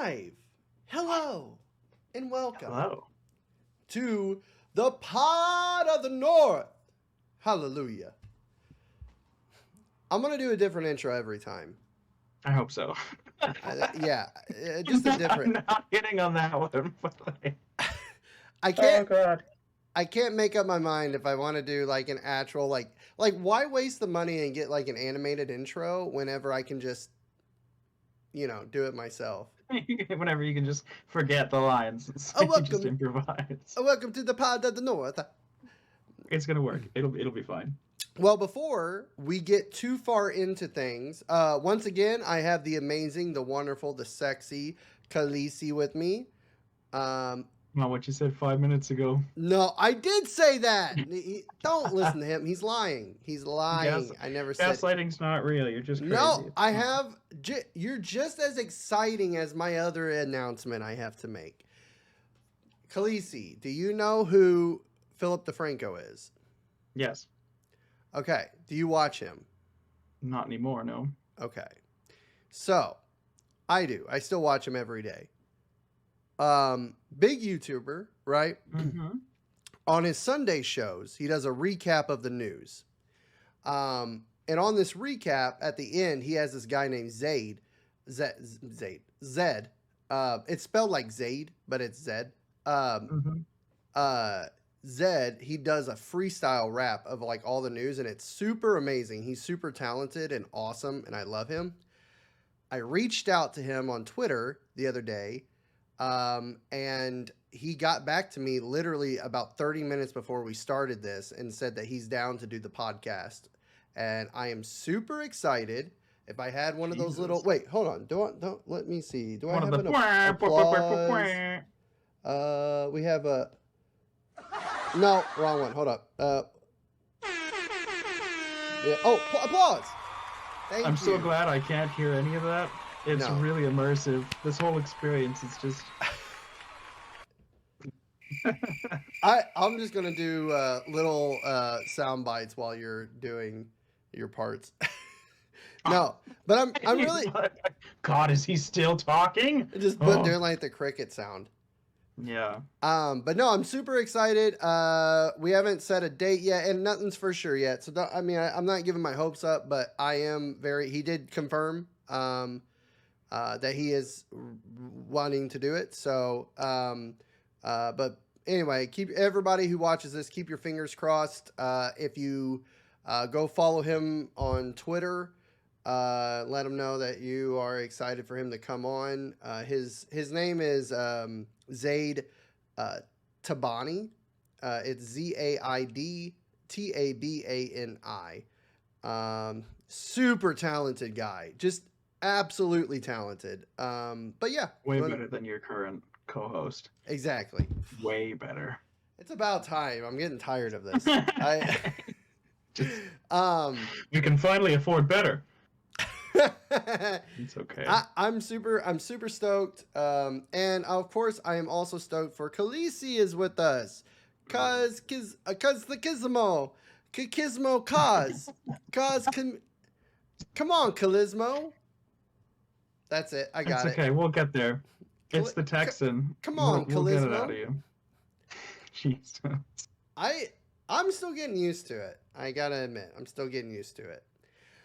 live. Hello and welcome Hello. to the Pod of the North. Hallelujah. I'm going to do a different intro every time. I hope so. Yeah, just a different. I'm not hitting on that one. I can't. God. I can't make up my mind if I want to do like an actual like why waste the money and get like an animated intro whenever I can just do it myself. Whenever you can just forget the lines, so you just improvise. Welcome to the Pod of the North. It's gonna work. It'll be fine. Well, before we get too far into things, once again, I have the amazing, the wonderful, the sexy Khaleesi with me. Not what you said 5 minutes ago. No, I did say that. Don't listen to him. He's lying. He's lying. I never said. Gaslighting's not real. You're just crazy. No, I have. You're just as exciting as my other announcement I have to make. Khaleesi, do you know who Philip DeFranco is? Yes. Okay. Do you watch him? Not anymore, no. Okay. So, I do. I still watch him every day. Big YouTuber, right? Mm-hmm. On his Sunday shows, he does a recap of the news. And on this recap, at the end, he has this guy named Zed. Zed. It's spelled like Zaid, but it's Zed. Zed, he does a freestyle rap of like all the news, and it's super amazing. He's super talented and awesome, and I love him. I reached out to him on Twitter the other day, and he got back to me literally about 30 minutes before we started this and said that he's down to do the podcast. And I am super excited. If I had one of those little... Wait, hold on. Don't let me see. Do I have an applause? We have a... No, wrong one. Hold up. Yeah. Oh, applause! Thank I'm you. so glad I can't hear any of that. It's really immersive. This whole experience is just... I'm just going to do little sound bites while you're doing your parts. No, but I'm really... God, is he still talking? Just doing like the cricket sound. Yeah. But no, I'm super excited. We haven't set a date yet, and nothing's for sure yet. So I'm not giving my hopes up, but I am very... He did confirm that he is wanting to do it. So, but anyway, keep everybody who watches this, keep your fingers crossed. If you go follow him on Twitter, let him know that you are excited for him to come on. His name is Zaid Tabani. It's ZaidTabani. Super talented guy. Just absolutely talented. But yeah. Way better than your current co-host. Exactly. Way better. It's about time. I'm getting tired of this. We can finally afford better. It's okay. I'm super stoked. And of course I am also stoked for Khaleesi is with us. Cause the Gizmo. Come on, Khalismo. That's it. I got it. It's okay. We'll get there. It's the Texan. Come on, we'll get it Khalismo. out of you. Jesus. I'm still getting used to it. I gotta admit, I'm still getting used to it.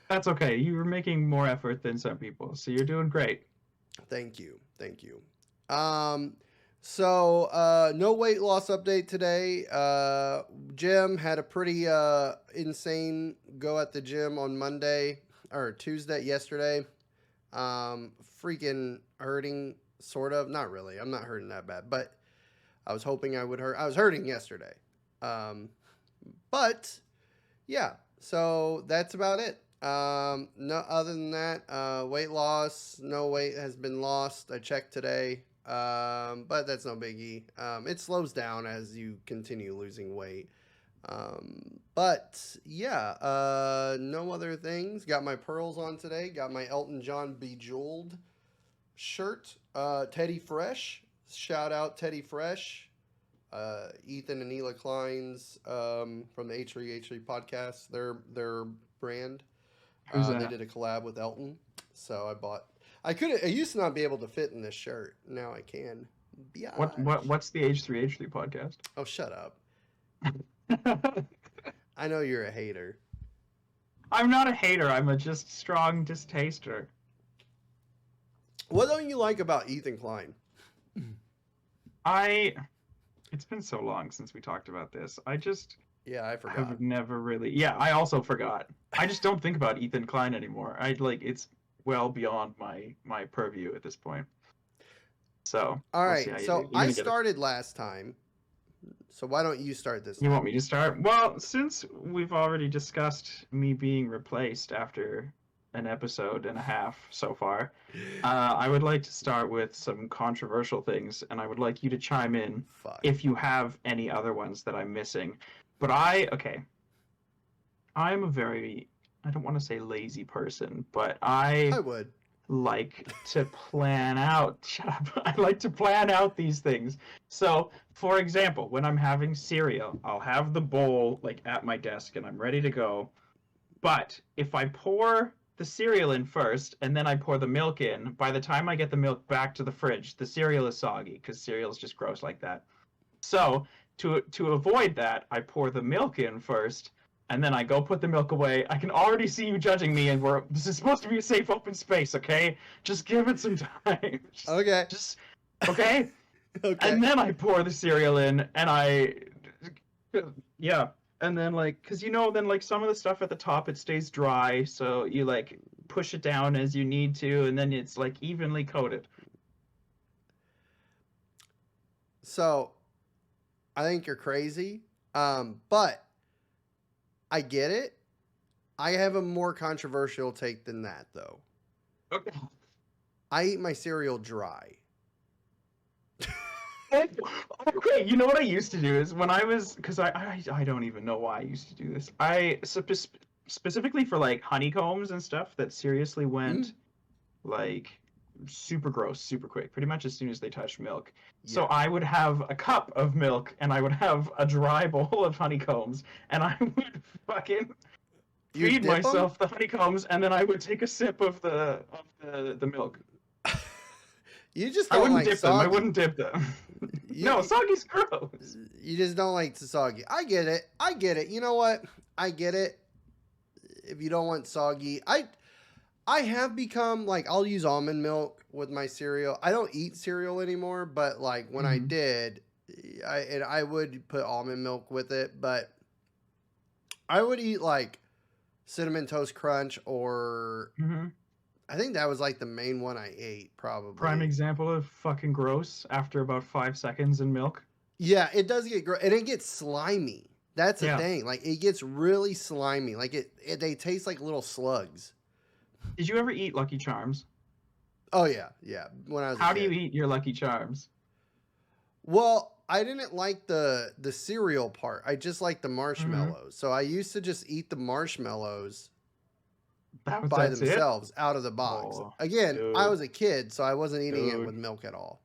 That's okay. You're making more effort than some people, so you're doing great. Thank you. So no weight loss update today. Jim had a pretty insane go at the gym on Monday or Tuesday yesterday. Freaking hurting, sort of. Not really. I'm not hurting that bad, but I was hoping I would hurt. I was hurting yesterday. But yeah, so that's about it. No, other than that, weight loss, no weight has been lost. I checked today. But that's no biggie. It slows down as you continue losing weight. But yeah, no other things. Got my pearls on today. Got my Elton John Bejeweled shirt. Teddy Fresh. Shout out Teddy Fresh. Ethan and Ela Klein's from the H3 podcast. Their brand. They did a collab with Elton. So I used to not be able to fit in this shirt. Now I can. What's the H3 podcast? Oh, shut up. I know you're a hater. I'm not a hater. I'm a just strong distaster. What don't you like about Ethan Klein? It's been so long since we talked about this. I I forgot. have never really. Yeah, I also forgot. I just don't think about Ethan Klein anymore. It's well beyond my purview at this point. So. All right. So I started last time. So why don't you start this time? You want me to start? Well, since we've already discussed me being replaced after an episode and a half so far, I would like to start with some controversial things, and I would like you to chime in if you have any other ones that I'm missing. But I'm a very, I don't want to say lazy person, but I would like to plan out. Shut up. I like to plan out these things. So, for example, when I'm having cereal, I'll have the bowl like at my desk and I'm ready to go. But if I pour the cereal in first and then I pour the milk in, by the time I get the milk back to the fridge, the cereal is soggy because cereal is just gross like that. So, to avoid that, I pour the milk in first. And then I go put the milk away. I can already see you judging me, and this is supposed to be a safe, open space, okay? Just give it some time. Okay. Okay? Okay. And then I pour the cereal in, and yeah. And then, because then, some of the stuff at the top, it stays dry, so you, push it down as you need to, and then it's, evenly coated. So, I think you're crazy, but I get it. I have a more controversial take than that, though. Okay. I eat my cereal dry. Okay, you know what I used to do is when I was, because I don't even know why I used to do this. Specifically for honeycombs and stuff that seriously went super gross, super quick, pretty much as soon as they touched milk. Yeah. So I would have a cup of milk and I would have a dry bowl of honeycombs and I would fucking feed myself the honeycombs and then I would take a sip of the milk. You just don't like soggy. I wouldn't dip them. No, soggy's gross. You just don't like the soggy. I get it. You know what? I get it. If you don't want soggy, I have become I'll use almond milk with my cereal. I don't eat cereal anymore, but when I did, I would put almond milk with it. But I would eat Cinnamon Toast Crunch or I think that was the main one I ate probably. Prime example of fucking gross after about 5 seconds in milk. Yeah, it does get gross and it gets slimy. That's the thing. It gets really slimy. They taste like little slugs. Did you ever eat Lucky Charms? Oh, yeah. When I was How do you eat your Lucky Charms? Well, I didn't like the cereal part. I just liked the marshmallows. So I used to just eat the marshmallows by themselves out of the box. Oh, again, dude. I was a kid, so I wasn't eating it with milk at all.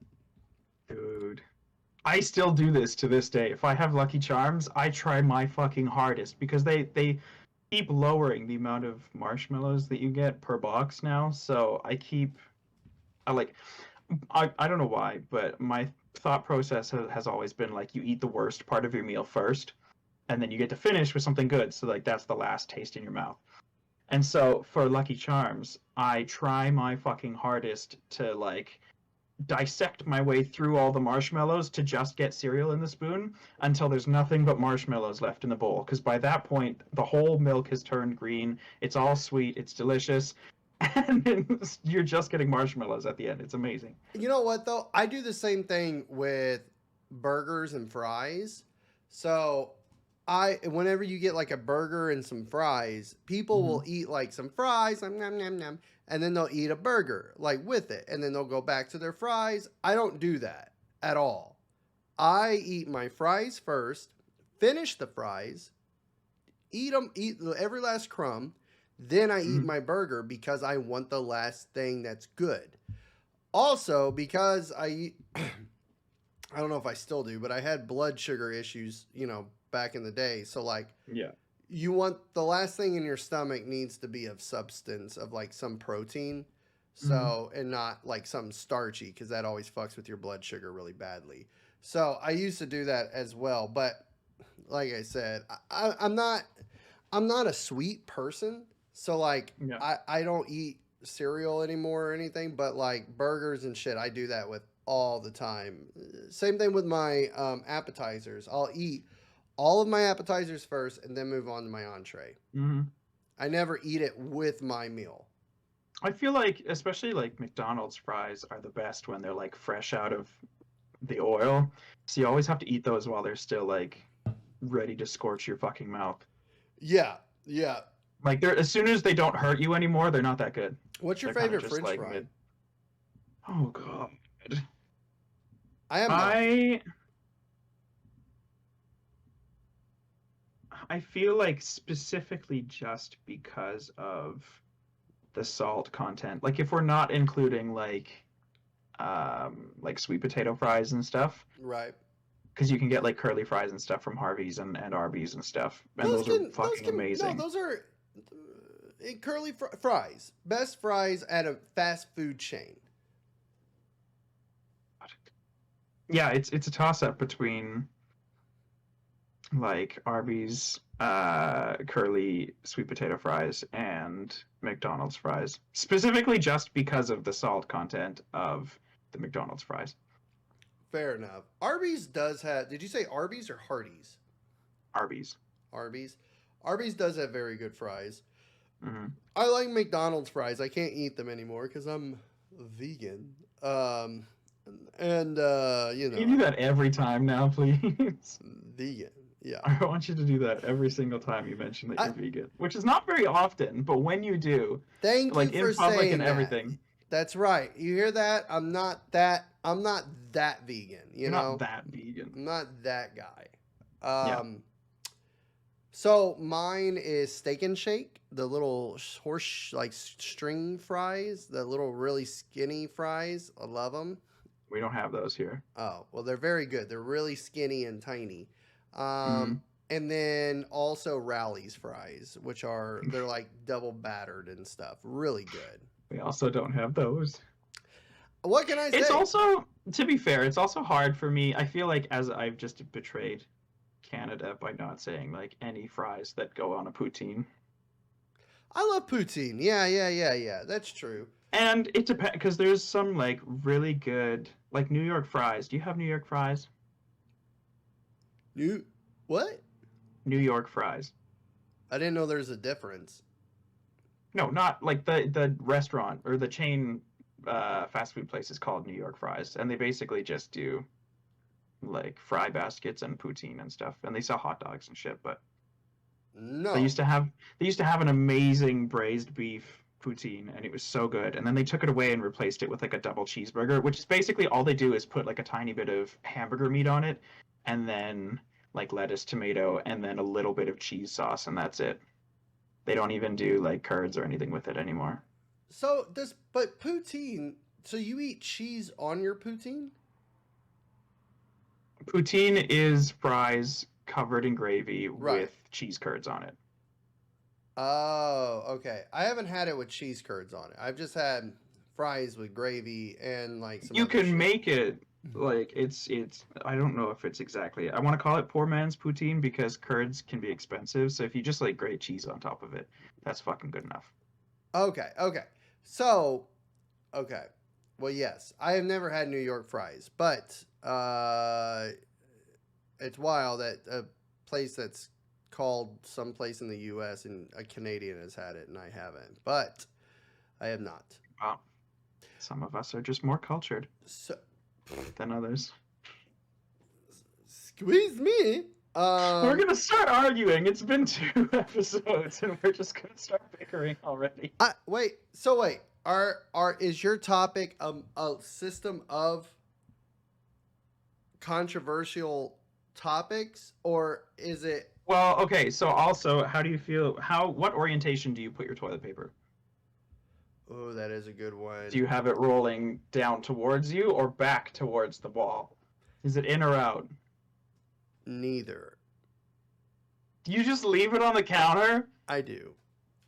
Dude. I still do this to this day. If I have Lucky Charms, I try my fucking hardest because they keep lowering the amount of marshmallows that you get per box now. So I don't know why, but my thought process has always been you eat the worst part of your meal first, and then you get to finish with something good. So that's the last taste in your mouth. And so for Lucky Charms, I try my fucking hardest to dissect my way through all the marshmallows to just get cereal in the spoon until there's nothing but marshmallows left in the bowl. Because by that point, the whole milk has turned green. It's all sweet. It's delicious. And you're just getting marshmallows at the end. It's amazing. You know what, though? I do the same thing with burgers and fries. So whenever you get a burger and some fries, people will eat some fries, nom, nom, nom, and then they'll eat a burger with it, and then they'll go back to their fries. I don't do that at all. I eat my fries first, finish the fries, eat every last crumb, then I eat my burger because I want the last thing that's good. Also, because I eat, I don't know if I still do, but I had blood sugar issues, back in the day. So you want the last thing in your stomach needs to be of substance, of some protein. Mhm. So, and not like something starchy because that always fucks with your blood sugar really badly. So I used to do that as well, but like I said, I'm not a sweet person. So like Yeah. I don't eat cereal anymore or anything, but like burgers and shit, I do that with all the time. Same thing with my appetizers. I'll eat all of my appetizers first and then move on to my entree. Hmm. I never eat it with my meal. I feel like, especially like McDonald's fries are the best when they're like fresh out of the oil. So you always have to eat those while they're still like ready to scorch your fucking mouth. Yeah, yeah. Like they're as soon as they don't hurt you anymore, they're not that good. What's your They're kind of favorite just French like fry? mid. Oh god. I have mine. I I feel like specifically just because of the salt content. Like if we're not including like sweet potato fries and stuff, Right. because you can get like curly fries and stuff from Harvey's and Arby's and stuff, and those are Those fucking can no, amazing. those are fries. Best fries at a fast food chain. Yeah, it's a toss up between like Arby's curly sweet potato fries and McDonald's fries, specifically just because of the salt content of the McDonald's fries. Fair enough. Arby's does have. Did you say Arby's or Hardee's? Arby's. Arby's. Arby's does have very good fries. Hmm. I like McDonald's fries. I can't eat them anymore because I'm vegan. And you Can you do know, that every time now, please? vegan. Yeah. I want you to do that every single time you mention that I you're vegan, which is not very often, but when you do, thank you like in for public saying and that. everything, That's right. You hear that? I'm not that vegan, you you're not know? that vegan. I'm not that guy. Yeah. So mine is Steak and Shake, the little horse like string fries, the little really skinny fries. I love them. We don't have those here. Oh, well, they're very good. They're really skinny and tiny. Hmm. And then also Rally's fries, which are they're like double battered and stuff. Really good. We also don't have those. What can I It's say? also, to be fair, it's also hard for me. I feel like as I've just betrayed Canada by not saying like any fries that go on a poutine. I love poutine. Yeah, yeah, yeah, yeah. That's true. And it depends because there's some like really good like New York fries. Do you have New York fries? You what? New York fries. I didn't know there's a difference. No, not like the restaurant or the chain fast food place is called New York Fries, and they basically just do like fry baskets and poutine and stuff, and they sell hot dogs and shit. But they No. used to have they used to have an amazing braised beef poutine, and it was so good. And then they took it away and replaced it with like a double cheeseburger, which is basically all they do is put like a tiny bit of hamburger meat on it, and then like lettuce, tomato, and then a little bit of cheese sauce, and that's it. They don't even do like curds or anything with it anymore. So does but poutine? So you eat cheese on your poutine? Poutine is fries covered in gravy Right. with cheese curds on it. Oh, okay. I haven't had it with cheese curds on it. I've just had fries with gravy and like some You other can shit. make it like it's I don't know if it's exactly. I want to call it poor man's poutine because curds can be expensive. So if you just like grate cheese on top of it, that's fucking good enough. Okay, okay. So, okay. Well, yes, I have never had New York fries, but it's wild that a place that's called someplace in the U.S. and a Canadian has had it, and I haven't. But I have not. Wow. Some of us are just more cultured So, than others. squeeze me. We're gonna start arguing. It's been 2 episodes, and we're just gonna start bickering already. Wait. So wait. Are is your topic a system of controversial topics, or is it? Well, okay. So also, how do you feel? What orientation do you put your toilet paper? Oh, that is a good one. Do you have it rolling down towards you or back towards the wall? Is it in or out? Neither. Do you just leave it on the counter? I do.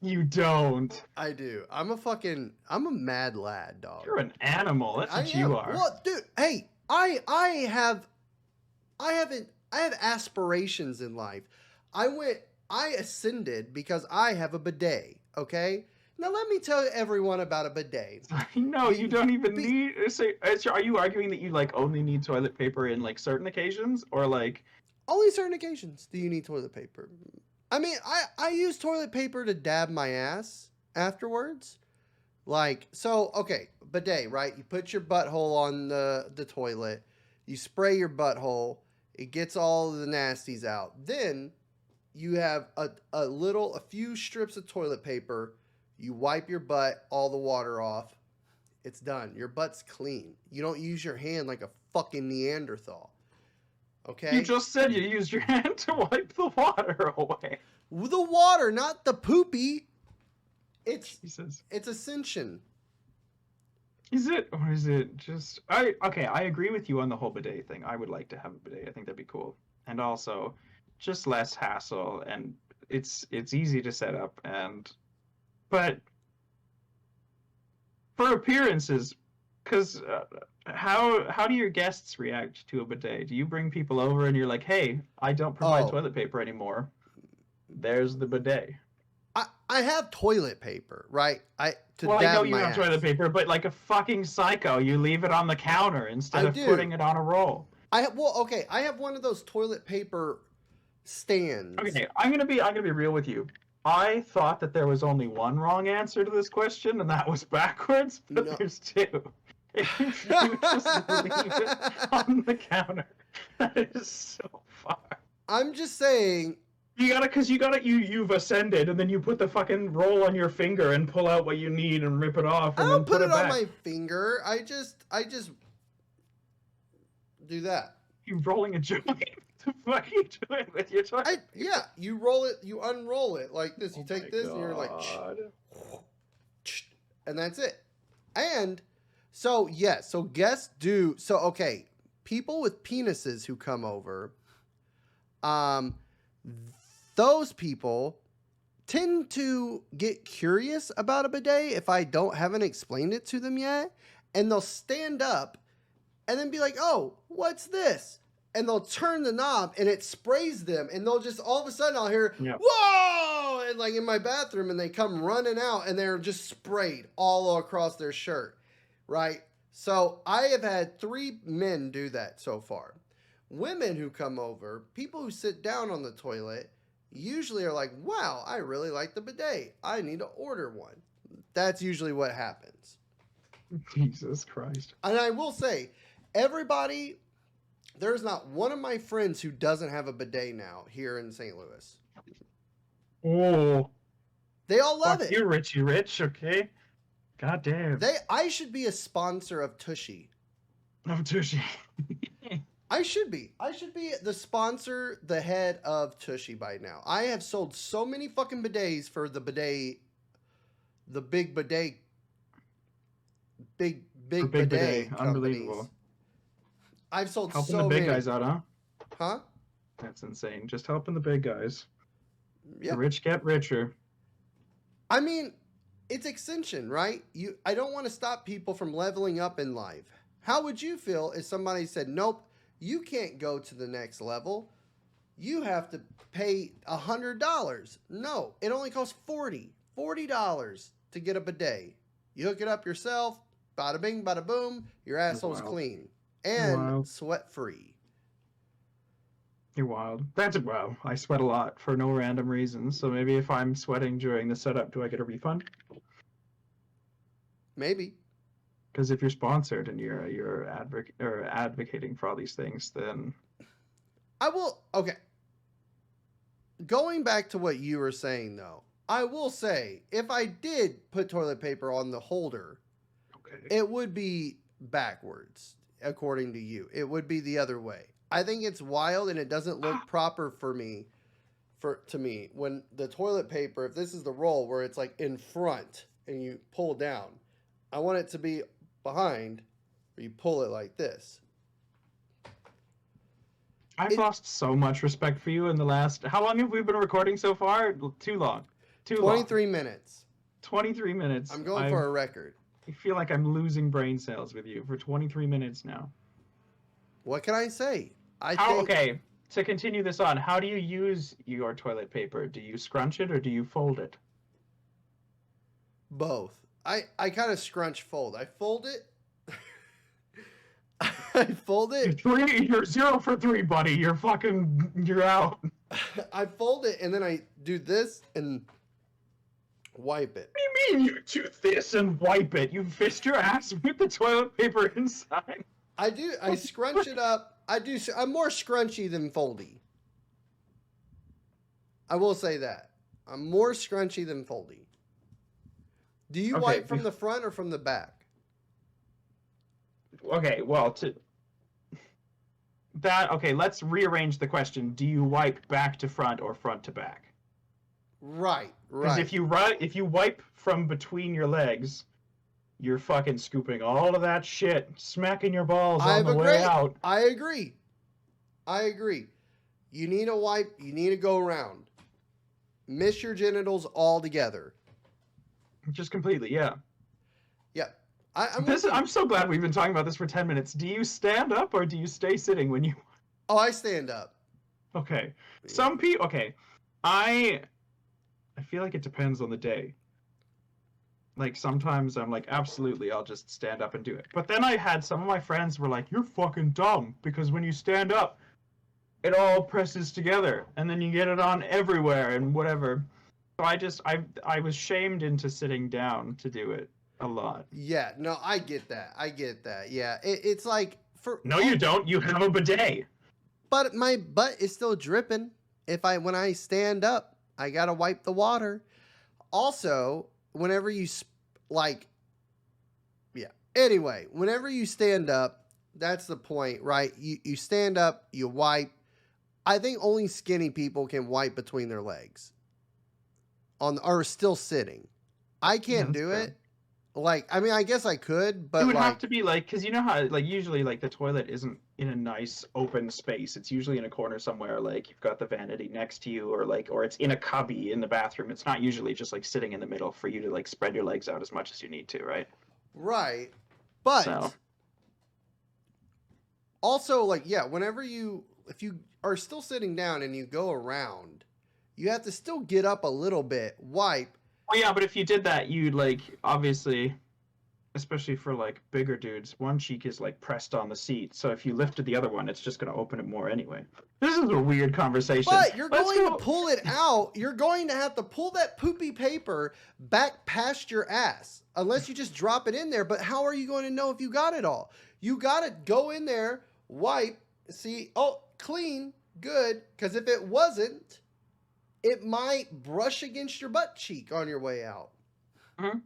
You don't. I do. I'm a mad lad, dog. You're an animal. That's I what you am. are. Well, dude, hey, I have aspirations in life. I ascended because I have a bidet, okay? Now let me tell everyone about a bidet. No, you don't even Be, need. So, are you arguing that you like only need toilet paper in like certain occasions, or like? only certain occasions do you need toilet paper. I mean, I use toilet paper to dab my ass afterwards. Like, so, okay, bidet, right? You put your butthole on the toilet, you spray your butthole, it gets all the nasties out. Then you have a few strips of toilet paper, you wipe your butt, all the water off, it's done. Your butt's clean. You don't use your hand like a fucking Neanderthal. You Okay? just said you used your hand to wipe the water away. The water, not the poopy. It's Jesus. it's ascension. Is it, or is it just? Okay. I agree with you on the whole bidet thing. I would like to have a bidet. I think that'd be cool, and also, just less hassle, and it's easy to set up, and but for appearances, because how do your guests react to a bidet? Do you bring people over and you're like, hey, I don't provide Oh, toilet paper anymore. There's the bidet. I have toilet paper, right? I to Well, I know dab you my have toilet ass. paper, but like a fucking psycho, you leave it on the counter instead I of putting do. it on a roll. Okay. I have one of those toilet paper stands. Okay, I'm gonna be real with you. I thought that there was only one wrong answer to this question, and that was backwards, but No. there's two. If you just leave it on the counter, that is so far. I'm just saying. You've ascended, and then you put the fucking roll on your finger and pull out what you need and rip it off, I and then don't put put it it on back. my finger. I just do that. You rolling a joint? What the fuck are you doing with your toilet paper? Yeah. You roll it. You unroll it like this. You Oh my take this and you're like, god. and that's it. And so yes. So guests do. So okay. People with penises who come over. Um, those people tend to get curious about a bidet if I haven't explained it to them yet, and they'll stand up and then be like, "Oh, what's this?" And they'll turn the knob and it sprays them, and they'll just all of a sudden I'll hear, Yep. "Whoa!" and like in my bathroom, and they come running out and they're just sprayed all across their shirt, right? So I have had 3 men do that so far. Women who come over, people who sit down on the toilet, usually are like, wow, I really like the bidet. I need to order one. That's usually what happens. Jesus Christ. And I will say, everybody, there's not one of my friends who doesn't have a bidet now here in St. Louis. Oh, They all love fuck it. you, Richie Rich, okay? God damn. I should be a sponsor of Tushy. I'm Tushy. I should be. I should be the sponsor, the head of Tushy by now. I have sold so many fucking bidets for the bidet, the big bidet, big Big bidet bidet, companies. unbelievable. I've sold Helping so the big many. guys out, huh? Huh? That's insane. Just helping the big guys. Yeah. The rich get richer. I mean, it's extension, right? I don't want to stop people from leveling up in life. How would you feel if somebody said, "Nope, you can't go to the next level. You have to pay $100." No, it only costs $40 to get a bidet. You hook it up yourself, bada bing, bada boom, your asshole's wild. clean and Wild. sweat free. You're wild. That's wow. I sweat a lot for no random reason. So maybe if I'm sweating during the setup, do I get a refund? Maybe. Because if you're sponsored and you're advocating for all these things, then I will. Okay. Going back to what you were saying, though, I will say if I did put toilet paper on the holder, okay. it would be backwards, according to you. It would be the other way. I think it's wild and it doesn't look proper for me. To me, when the toilet paper, if this is the roll where it's like in front and you pull down, I want it to be behind where you pull it like this. I've It, lost so much respect for you in the last. How long have we been recording so far? Too long. Too long. 23 minutes. 23 minutes. I'm going for a record. I feel like I'm losing brain cells with you for 23 minutes now. What can I say? Okay, to continue this on, how do you use your toilet paper? Do you scrunch it or do you fold it? Both. I kind of scrunch fold. I fold it. I fold it. You're 0 for 3, buddy. You're out. I fold it and then I do this and wipe it. What do you mean you do this and wipe it? You fist your ass with the toilet paper inside. I do. I scrunch it up. I'm more scrunchy than foldy. I will say that. I'm more scrunchy than foldy. Do you wipe from the front or from the back? Okay, well, let's rearrange the question. Do you wipe back to front or front to back? Right. Because if you wipe from between your legs, you're fucking scooping all of that shit, smacking your balls on the way out. I agree. You need a wipe. You need to go around. Miss your genitals all together. Just completely, yeah. Yeah. I'm so glad we've been talking about this for 10 minutes. Do you stand up or do you stay sitting when you... Oh, I stand up. Okay. Some people... Okay. I feel like it depends on the day. Like, sometimes I'm like, absolutely, I'll just stand up and do it. But then I had some of my friends were like, you're fucking dumb, because when you stand up, it all presses together, and then you get it on everywhere and whatever. So I was shamed into sitting down to do it a lot. Yeah, no, I get that. Yeah, it's like... No, you don't. You have a bidet. But my butt is still dripping. When I stand up, I gotta wipe the water. Also... Whenever you, whenever you stand up, that's the point, right? You stand up, you wipe. I think only skinny people can wipe between their legs or still sitting. I can't do it. I guess I could, but it would have to be because you know how usually the toilet isn't in a nice open space. It's usually in a corner somewhere, you've got the vanity next to you, or it's in a cubby in the bathroom. It's not usually just sitting in the middle for you to spread your legs out as much as you need to, right? Right. But also if you are still sitting down and you go around, you have to still get up a little bit, wipe. Well, yeah, but if you did that, you'd obviously, especially for bigger dudes, one cheek is pressed on the seat. So if you lifted the other one, it's just going to open it more anyway. This is a weird conversation. But you're going to pull it out. You're going to have to pull that poopy paper back past your ass, unless you just drop it in there. But how are you going to know if you got it all? You got to go in there, wipe, see, oh, clean, good. Because if it wasn't, it might brush against your butt cheek on your way out. Mm-hmm.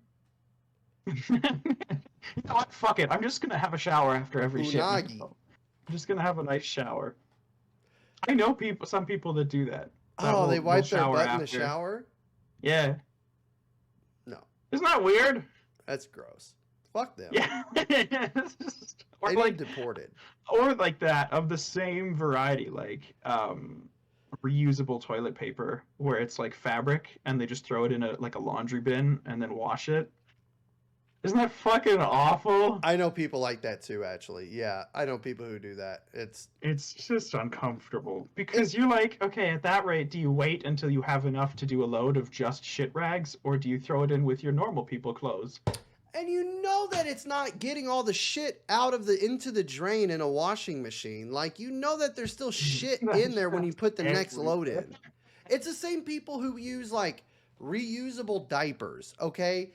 You know what? Fuck it. I'm just going to have a shower after every shit. I'm just going to have a nice shower. I know some people that do that. They wipe their butt in the shower? Yeah. No. Isn't that weird? That's gross. Fuck them. Yeah. Or they need deported. Or that of the same variety, reusable toilet paper where it's fabric and they just throw it in a laundry bin and then wash it. Isn't that fucking awful? I know people like that too, actually. Yeah, I know people who do that. It's just uncomfortable because you're okay, at that rate, do you wait until you have enough to do a load of just shit rags, or do you throw it in with your normal people clothes? And you know that it's not getting all the shit out of into the drain in a washing machine. You know that there's still shit in there when you put the next load in. It's the same people who use reusable diapers, okay?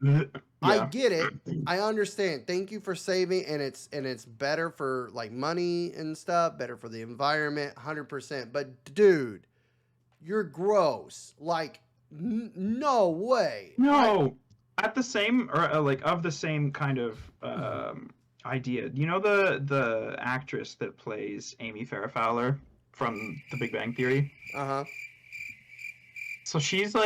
Yeah. I get it. I understand. Thank you for saving, and it's better for money and stuff, better for the environment, 100%. But dude, you're gross. No way. No. At the same or of the same kind of idea. You know the actress that plays Amy Farrah Fowler from The Big Bang Theory? Uh-huh. So she's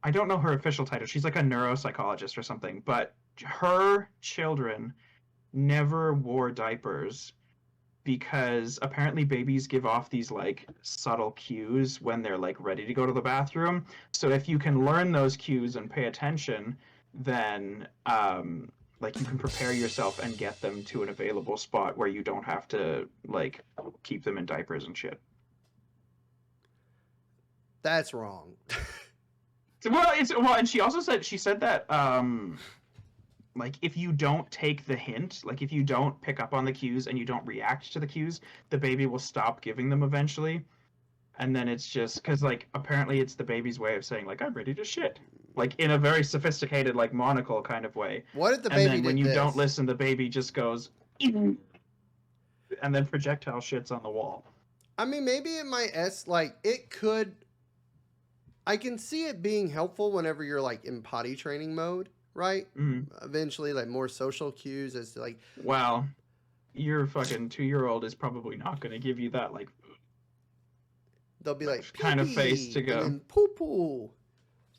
I don't know her official title. She's a neuropsychologist or something, but her children never wore diapers because apparently babies give off these like subtle cues when they're like ready to go to the bathroom. So if you can learn those cues and pay attention, then like you can prepare yourself and get them to an available spot where you don't have to like keep them in diapers and shit. That's wrong. Well, and she said that like if you don't take the hint, like if you don't pick up on the cues and you don't react to the cues, the baby will stop giving them eventually. And then it's just because like apparently it's the baby's way of saying like I'm ready to shit, like in a very sophisticated like monocle kind of way. What if the And baby then when did you don't this? listen, the baby just goes and then projectile shits on the wall. I mean, maybe it might like it could. I can see it being helpful whenever you're like in potty training mode, right? Eventually, like more social cues as to like. Wow, your fucking 2-year-old is probably not going to give you that like. They'll be like kind of face to go. And then poo poo.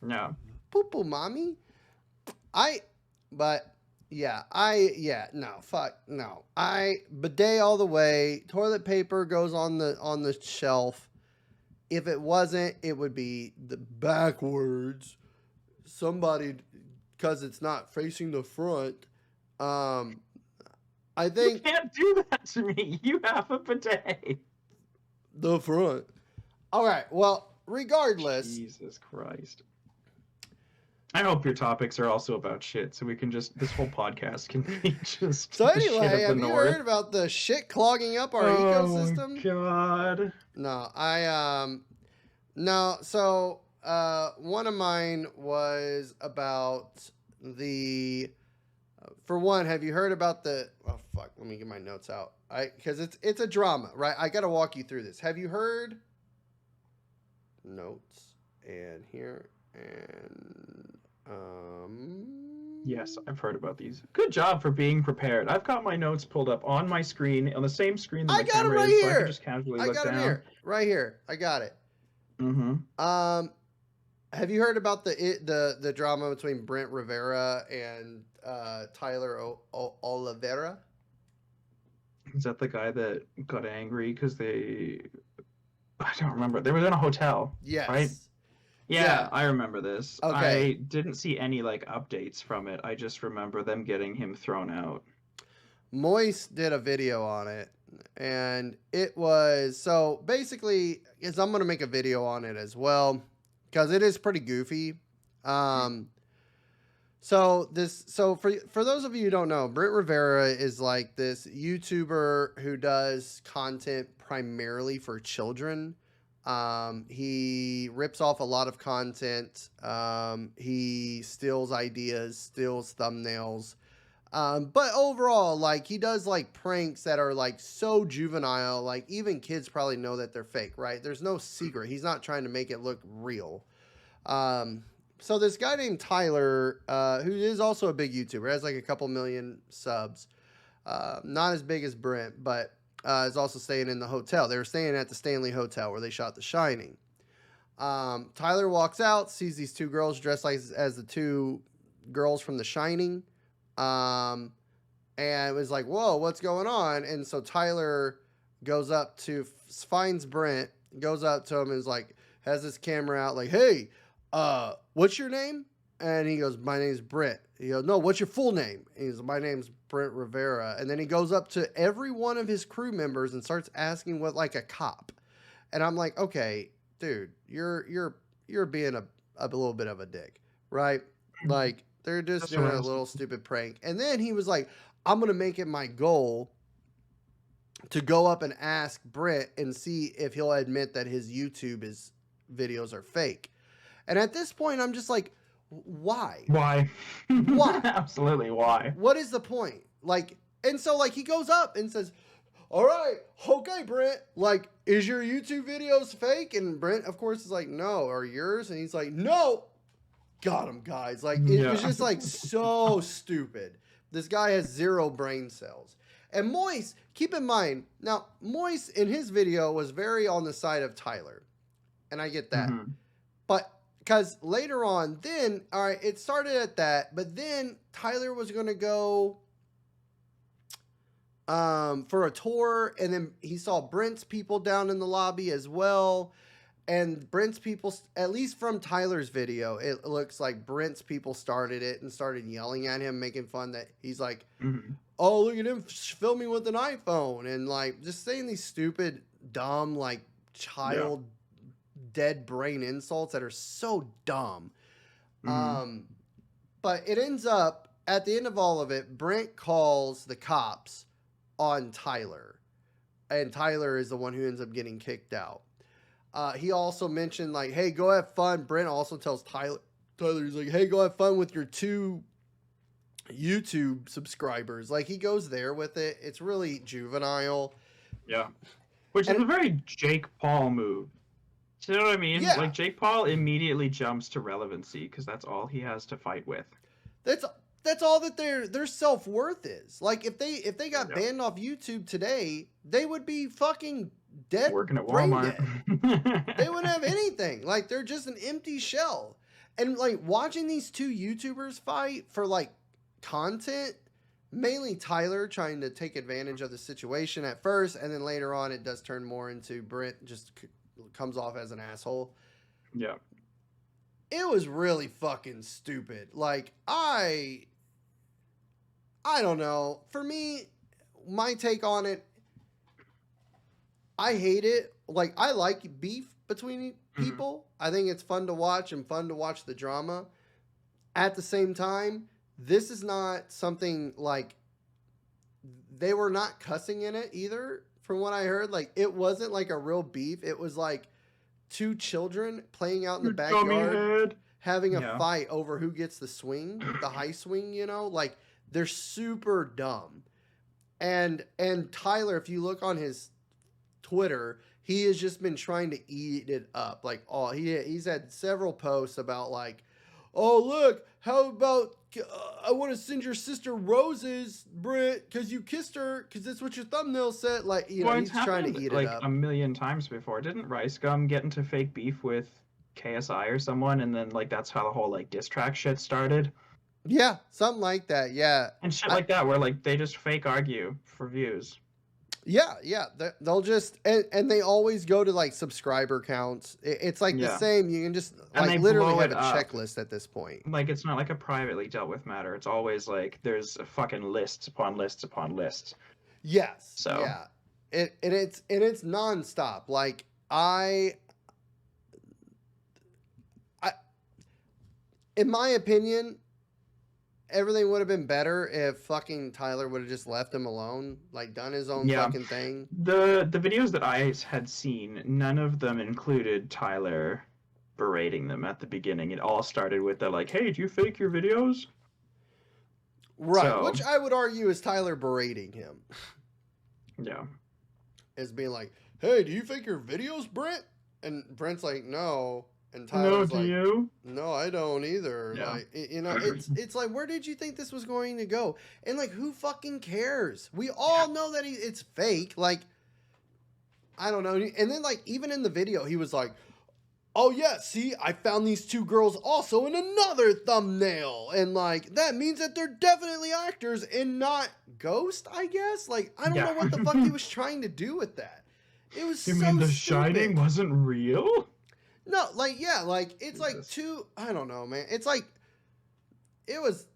No. Poo poo, mommy. No, fuck, no. Bidet all the way. Toilet paper goes on the shelf. If it wasn't, it would be the backwards. Somebody, because it's not facing the front. I think you can't do that to me. You have a bidet. The front. All right. Well, regardless. Jesus Christ. I hope your topics are also about shit, so we can just this whole podcast can be just. So anyway, have you heard about the shit clogging up our ecosystem? Oh God. No. So one of mine was about the. For one, have you heard about the? Oh fuck! Let me get my notes out. Because it's a drama, right? I got to walk you through this. Have you heard? Notes and here and Yes, I've heard about these. Good job for being prepared. I've got my notes pulled up on my screen, on the same screen that my camera right is, here. so I can just casually look down. Here, right here. I got it. Have you heard about the drama between Brent Rivera and Tyler Oliveira? Is that the guy that got angry because they? I don't remember. They were in a hotel. Yes. Right? Yeah, I remember this. Okay. I didn't see any like updates from it. I just remember them getting him thrown out. Moist did a video on it, and it was so basically. Is I'm gonna make a video on it as well because it is pretty goofy. So for those of you who don't know, Brent Rivera is like this YouTuber who does content primarily for children. He rips off a lot of content. He steals ideas, steals thumbnails. But overall, like he does like pranks that are like so juvenile, like even kids probably know that they're fake, right? There's no secret. He's not trying to make it look real. So this guy named Tyler, who is also a big YouTuber, has like a couple million subs. Not as big as Brent, but is also staying in the hotel. They were staying at the Stanley Hotel where they shot The Shining. Tyler walks out, sees these two girls dressed like as the two girls from The Shining, and was like, "Whoa, what's going on?" And so Tyler goes up to finds Brent, goes up to him, and is like, has his camera out, like, "Hey, what's your name?" And he goes, "My name's Brent." He goes, "No, what's your full name?" And he goes, "My name's Brent Rivera." And then he goes up to every one of his crew members and starts asking what like a cop. And I'm like, okay, dude, you're being a little bit of a dick, right? Like they're just doing a little stupid prank. And then he was like, "I'm gonna make it my goal to go up and ask Brent and see if he'll admit that his YouTube videos are fake." And at this point, I'm just like, why? Why? Absolutely, why? What is the point? Like, and so like he goes up and says, "All right, okay, Brent, like, is your YouTube videos fake?" And Brent, of course, is like, "No." "Are yours?" And he's like, "No." Got him, guys. Like, it was just like so stupid. This guy has 0 brain cells. And Moist, keep in mind, now Moist in his video was very on the side of Tyler. And I get that. But because later on, then, all right, it started at that, but then Tyler was going to go for a tour, and then he saw Brent's people down in the lobby as well. And Brent's people, at least from Tyler's video, it looks like Brent's people started it and started yelling at him, making fun that he's like, Mm-hmm. "Oh, look at him filming with an iPhone," and like just saying these stupid, dumb, like child, dead brain insults that are so dumb. Mm-hmm. But it ends up at the end of all of it, Brent calls the cops on Tyler, and Tyler is the one who ends up getting kicked out. He also mentioned like, "Hey, go have fun." Brent also tells Tyler, he's like, "Hey, go have fun with your 2 YouTube subscribers." Like he goes there with it. It's really juvenile. Yeah. Which is And a very Jake Paul move. Do you know what I mean? yeah, Like Jake Paul immediately jumps to relevancy because that's all he has to fight with. that's that's all that their self-worth is. Like if they got Yeah. banned off YouTube today, they would be fucking dead, Working at brain Walmart. dead. They wouldn't have anything. Like they're just an empty shell. And like watching these 2 YouTubers fight for like content, mainly Tyler trying to take advantage of the situation at first, and then later on it does turn more into Brent just comes off as an asshole. Yeah. It was really fucking stupid. Like I don't know. For me, my take on it, I hate it. Like I like beef between Mm-hmm. people. I think it's fun to watch and fun to watch the drama. At the same time, this is not something like they were not cussing in it either from what I heard. Like it wasn't like a real beef. It was like 2 children playing out in the You dummy backyard head. having a Yeah. fight over who gets the swing, the high swing, you know? Like they're super dumb. And Tyler, if you look on his Twitter, he has just been trying to eat it up. Like, oh, he's had several posts about like, "Oh, look, how about I want to send your sister roses, Britt, because you kissed her, because that's what your thumbnail said." Like, you know, Well, he's it's trying to happened eat it like up. a million times before. Didn't Rice Gum get into fake beef with KSI or someone, and then like that's how the whole like diss track shit started Yeah, something like that. Yeah. and shit I, like that, where like they just fake argue for views. yeah. They'll just and they always go to like subscriber counts. It's like the Yeah, same. You can just and like they literally blow have it a up. checklist at this point. Like it's not like a privately dealt with matter. It's always like there's a fucking lists upon lists upon lists. Yes, So yeah. It's nonstop. Like I in my opinion, everything would have been better if fucking Tyler would have just left him alone, like done his own yeah, fucking thing. the videos that I had seen, none of them included Tyler berating them at the beginning. It all started with the like, "Hey, do you fake your videos?" Right, So which I would argue is Tyler berating him. yeah, As being like, "Hey, do you fake your videos, Brent?" And Brent's like, "No." And no, Tyler's do like, you? "No, I don't either." Yeah. Like, you know, it's like, where did you think this was going to go? And like, who fucking cares? We all know that it's fake. Like, I don't know. And then like, even in the video, he was like, "Oh yeah, see, I found these 2 girls also in another thumbnail," and like that means that they're definitely actors and not ghost. I guess. Like, I don't Yeah. know what the fuck he was trying to do with that. It was You so mean The stupid. Shining wasn't real? No, like yeah, like it's like Jesus. 2. I don't know, man. It's like it was.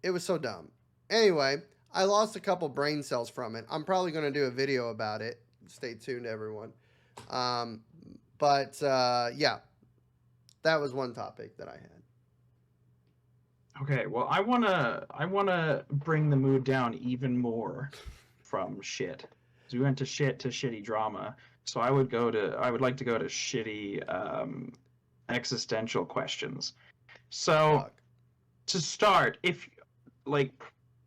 It was so dumb. Anyway, I lost a couple brain cells from it. I'm probably going to do a video about it. Stay tuned, everyone. But yeah, that was one topic that I had. Okay, well, I wanna bring the mood down even more from shit. 'Cause we went to shit to shitty drama. So I would like to go to shitty existential questions. So Fuck. to start, if like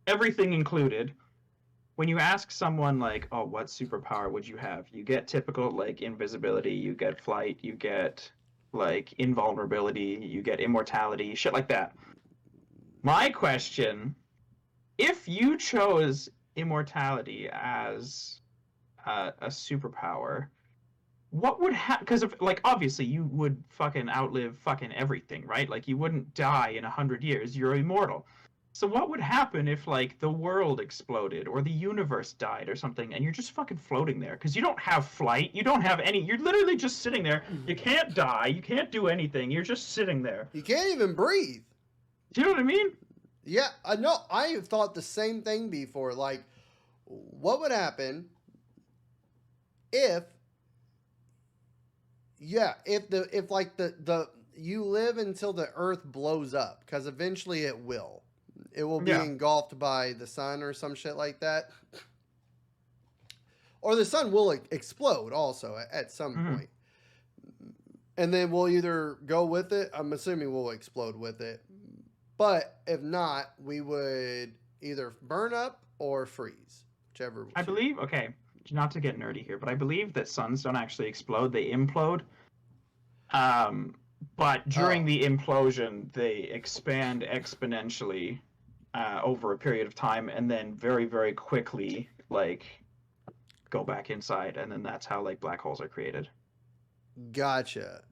everything included, when you ask someone like, "Oh, what superpower would you have?" You get typical like invisibility, you get flight, you get like invulnerability, you get immortality, shit like that. My question, if you chose immortality as a superpower, what would happen? Because like obviously you would fucking outlive fucking everything, right? Like you wouldn't die in 100 years. You're immortal. So what would happen if like the world exploded or the universe died or something and you're just fucking floating there? Because you don't have flight, you don't have any, you're literally just sitting there. You can't die, you can't do anything. You're just sitting there. You can't even breathe. Do you know what I mean? Yeah, I know. I have thought the same thing before. Like, what would happen if, yeah, if like the you live until the Earth blows up, because eventually it will. It will be Yeah. engulfed by the sun or some shit like that. Or the sun will explode also at some point. And then we'll either go with it. I'm assuming we'll explode with it. But if not, we would either burn up or freeze. Whichever. I believe, okay, not to get nerdy here, but I believe that suns don't actually explode, they implode. But during the implosion, they expand exponentially over a period of time, and then very, very quickly, like, go back inside, and then that's how like black holes are created. Gotcha.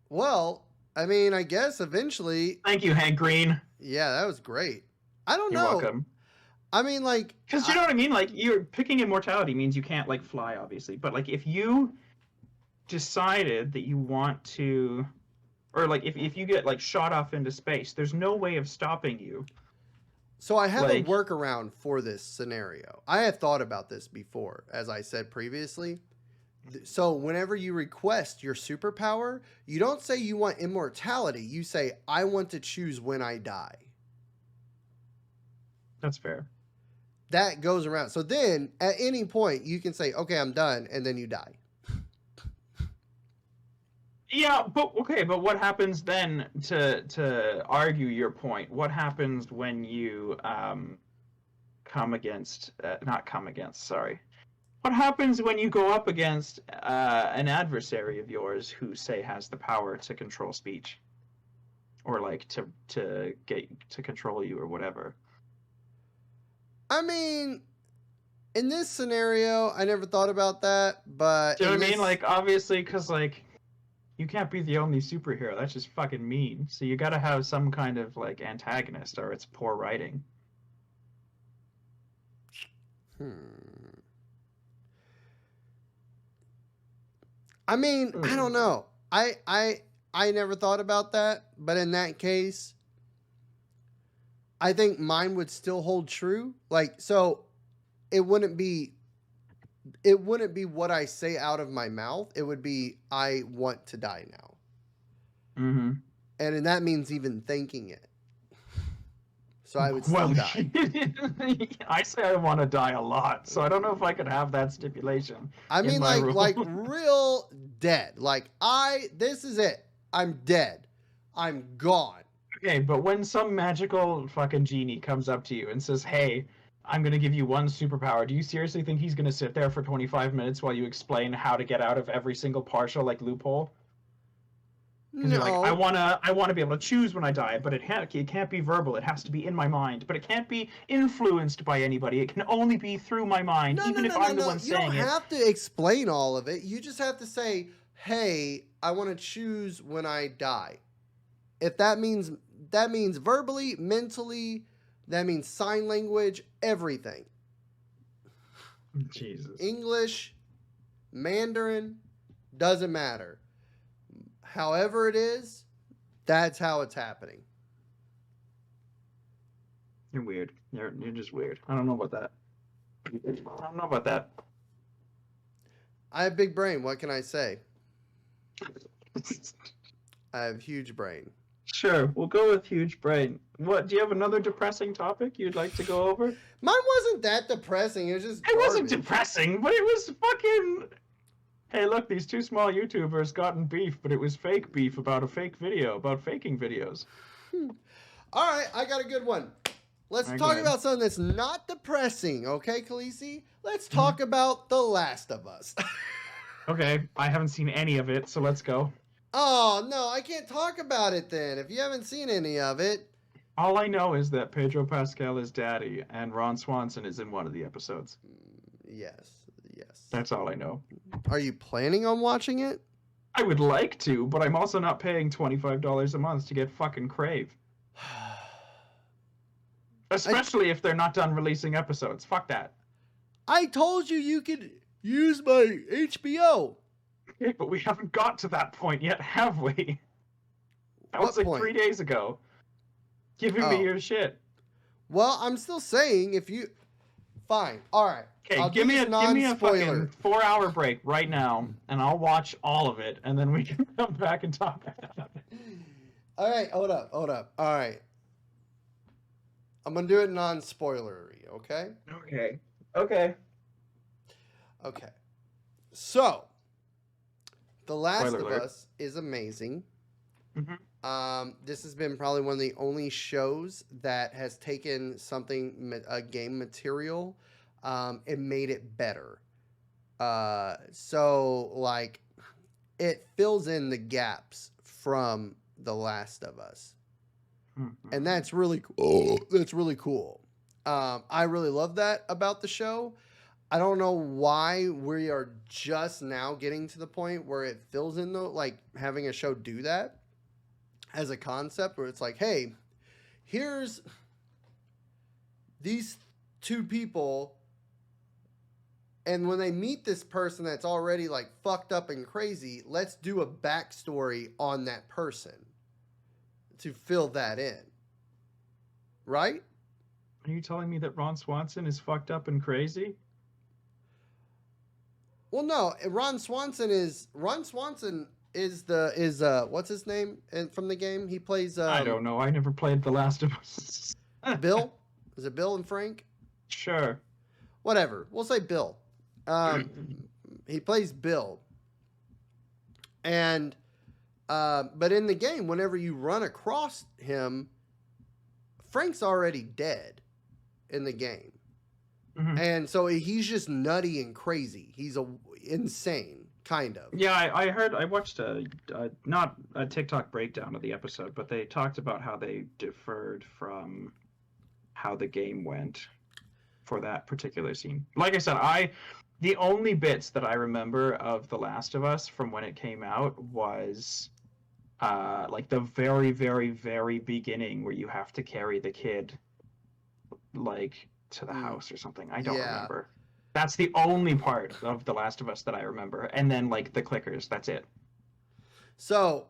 Well, I mean, I guess eventually. Thank you, Hank Green. Yeah, that was great. I don't You're know. welcome. I mean, like, because you know what I mean. Like, you're picking immortality means you can't like fly, obviously. But like, if you decided that you want to, or like if you get like shot off into space, there's no way of stopping you. So I have a workaround for this scenario. I have thought about this before, as I said previously. So whenever you request your superpower, you don't say you want immortality. You say, I want to choose when I die. That's fair. That goes around. So then at any point you can say, okay, I'm done. And then you die. Yeah, but okay, but what happens then to argue your point? What happens when you sorry. What happens when you go up against an adversary of yours who say has the power to control speech, or like to get to control you or whatever? I mean, in this scenario, I never thought about that, but do you know what I mean? Like, obviously, because like you can't be the only superhero. That's just fucking mean. So you got to have some kind of like antagonist, or it's poor writing. I mean, I don't know. I never thought about that, but in that case, I think mine would still hold true. Like, so it wouldn't be what I say out of my mouth. It would be, I want to die now. Mm-hmm. And that means even thinking it. So I would still die. I say I want to die a lot, so I don't know if I could have that stipulation. I mean, like real dead. Like, this is it. I'm dead. I'm gone. Okay, but when some magical fucking genie comes up to you and says, hey, I'm going to give you one superpower, do you seriously think he's going to sit there for 25 minutes while you explain how to get out of every single partial, like, loophole? Because you're like, I want to be able to choose when I die, but it can't be verbal. It has to be in my mind. But it can't be influenced by anybody. It can only be through my mind, even if I'm the one saying it. You don't have to explain all of it. You just have to say, hey, I want to choose when I die. If that means verbally, mentally, that means sign language, everything. Jesus. English, Mandarin, doesn't matter. However it is, that's how it's happening. You're weird. You're just weird. I don't know about that. I have big brain. What can I say? I have huge brain. Sure, we'll go with huge brain. What, do you have another depressing topic you'd like to go over? Mine wasn't that depressing. It was just It wasn't depressing, but it was fucking... Hey, look, these two small YouTubers got in beef, but it was fake beef about a fake video, about faking videos. All right, I got a good one. Let's talk about something that's not depressing, okay, Khaleesi? Let's talk about The Last of Us. Okay, I haven't seen any of it, so let's go. Oh, no, I can't talk about it then, if you haven't seen any of it. All I know is that Pedro Pascal is daddy, and Ron Swanson is in one of the episodes. Yes. That's all I know. Are you planning on watching it? I would like to, but I'm also not paying $25 a month to get fucking Crave. Especially if they're not done releasing episodes. Fuck that. I told you could use my HBO. Okay, but we haven't got to that point yet, have we? That What was like point? 3 days ago. Giving me your shit. Well, I'm still saying if you... Fine. All right. Okay, give me a fucking 4-hour break right now, and I'll watch all of it, and then we can come back and talk about it. All right, hold up. All right. I'm going to do it non-spoilery, okay? Okay. So, The Last of Us is amazing. Mm-hmm. This has been probably one of the only shows that has taken a game material, and made it better. So like it fills in the gaps from The Last of Us. Mm-hmm. And that's really cool. That's really cool. I really love that about the show. I don't know why we are just now getting to the point where it fills in like having a show do that as a concept where it's like, hey, here's these two people, and when they meet this person that's already like fucked up and crazy, let's do a backstory on that person to fill that in. Right? Are you telling me that Ron Swanson is fucked up and crazy? Well, no. Ron Swanson is what's his name from the game? He plays. I don't know. I never played The Last of Us. Bill? Is it Bill and Frank? Sure. Whatever. We'll say Bill. He plays Bill. And but in the game, whenever you run across him, Frank's already dead in the game. Mm-hmm. And so he's just nutty and crazy. He's insane, kind of. Yeah, I watched not a TikTok breakdown of the episode, but they talked about how they differed from how the game went for that particular scene. Like I said, the only bits that I remember of The Last of Us from when it came out was like the very, very, very beginning where you have to carry the kid like to the house or something. I don't remember. That's the only part of The Last of Us that I remember. And then like the clickers, that's it. So,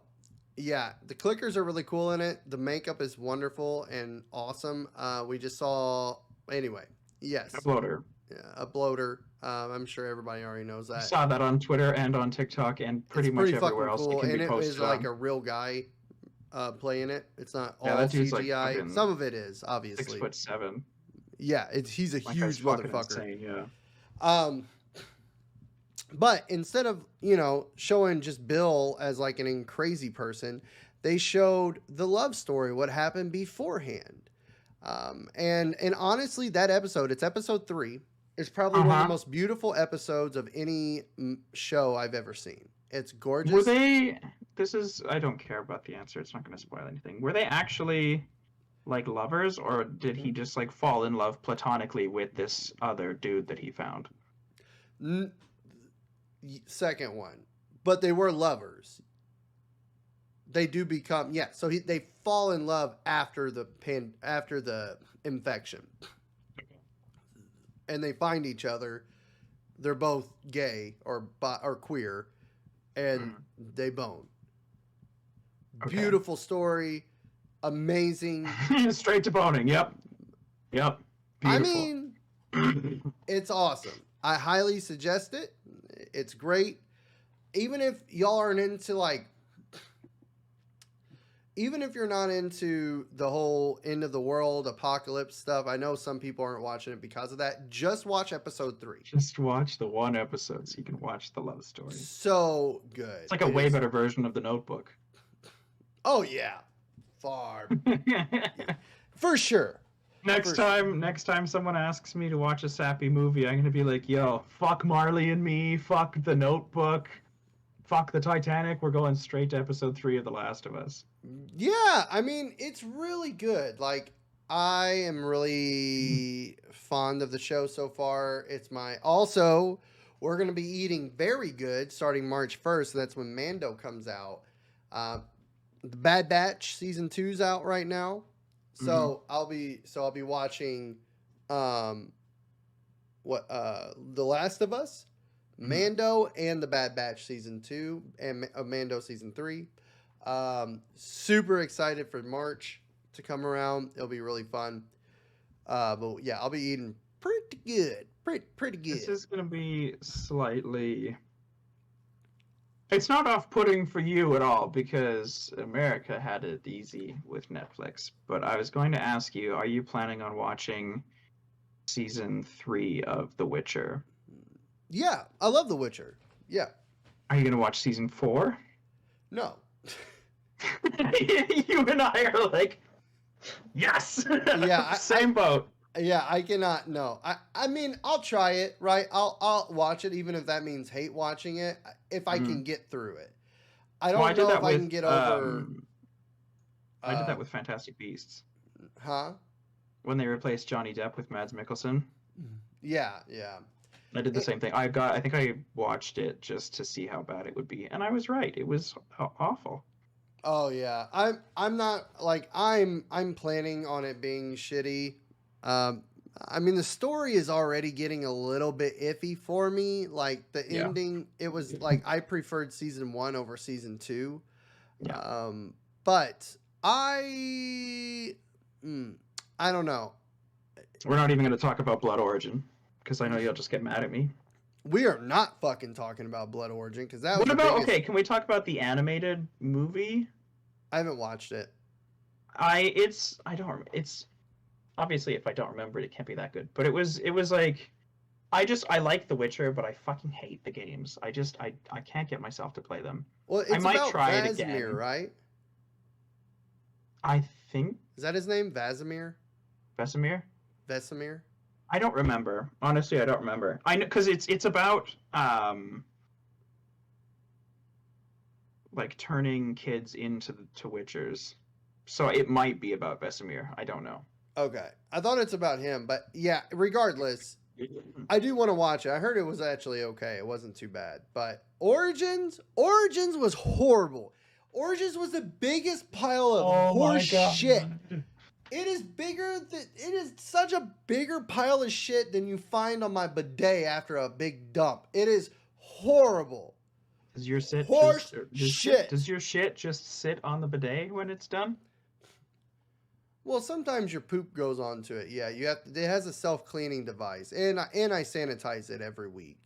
yeah, the clickers are really cool in it. The makeup is wonderful and awesome. We just saw, anyway, yes. Uploader. Yeah, Uploader. I'm sure everybody already knows that. I saw that on Twitter and on TikTok and pretty much everywhere else. Cool. It can and be it is posted like a real guy playing it. It's not all that dude's CGI. Like some of it is, obviously. 6'7". Yeah, he's a huge motherfucker. Insane, yeah. But instead of, showing just Bill as like an crazy person, they showed the love story, what happened beforehand. And honestly, that episode, it's episode 3, is probably one of the most beautiful episodes of any show I've ever seen. It's gorgeous. Were they, I don't care about the answer, it's not going to spoil anything. Were they actually like lovers, or did he just like fall in love platonically with this other dude that he found? Second one, but they were lovers. They do become so they fall in love after the infection, and they find each other. They're both gay or queer, and they bone. Okay. Beautiful story, amazing. Straight to boning. Yep. Beautiful. I mean, it's awesome. I highly suggest it. It's great. Even if y'all aren't into even if you're not into the whole end of the world apocalypse stuff, I know some people aren't watching it because of that. Just watch episode 3. Just watch the one episode so you can watch the love story. So good. It's like a way better version of The Notebook. Oh yeah. Far. For sure. Next time someone asks me to watch a sappy movie, I'm going to be like, yo, fuck Marley and Me, fuck The Notebook, fuck the Titanic. We're going straight to episode 3 of The Last of Us. Yeah, I mean, it's really good. Like, I am really fond of the show so far. Also, we're going to be eating very good starting March 1st. That's when Mando comes out. The Bad Batch season 2's out right now. Mm-hmm. So I'll be watching um The Last of Us, Mm-hmm. Mando, and The Bad Batch season 2 and Mando season 3. Super excited for March to come around. It'll be really fun. But yeah, I'll be eating pretty good. Pretty This good. is going to be slightly. It's not off-putting for you at all because America had it easy with Netflix. But I was going to ask you, are you planning on watching season 3 of The Witcher? Yeah, I love The Witcher. Yeah. Are you going to watch season 4? No. You and I are like, yes, Yeah, same boat. yeah, I cannot. No, I mean, I'll try it. Right, I'll watch it, even if that means hate watching it. If I Mm. can get through it, I Well, don't know if I can get over. I did Uh, that with Fantastic Beasts huh? when they replaced Johnny Depp with Mads Mikkelsen. Yeah, yeah. I did the Eh, same thing. I think I watched it just to see how bad it would be, and I was right. It was awful. oh yeah. I'm not like I'm planning on it being shitty. Um, I mean, the story is already getting a little bit iffy for me. Like the Yeah, ending, it was like I preferred season 1 over season 2. yeah. But I, mm, I don't know. We're not even going to talk about Blood Origin because I know you'll just get mad at me. We are not fucking talking about Blood Origin because that was What the about biggest. okay? Can we talk about the animated movie? I haven't watched it. I don't it's obviously if I don't remember it, it can't be that good. But it was like I like The Witcher, but I fucking hate the games. I can't get myself to play them. Well, I it's might about try it Vazimir, again. right? I think Is that his name? Vazimir? Vesemir. Vesemir? I don't remember. Honestly, I don't remember. I know because it's about like turning kids into to Witchers. So it might be about Vesemir. I don't know. Okay. I thought it's about him, but yeah, regardless, I do want to watch it. I heard it was actually okay. It wasn't too bad. But Origins was horrible. Origins was the biggest pile of Oh horse my god. shit. It is it is such a bigger pile of shit than you find on my bidet after a big dump. It is horrible. Does your shit Horse just shit. does your shit just sit on the bidet when it's done? Well, sometimes your poop goes onto it. Yeah, you have to, it has a self-cleaning device, and I sanitize it every week.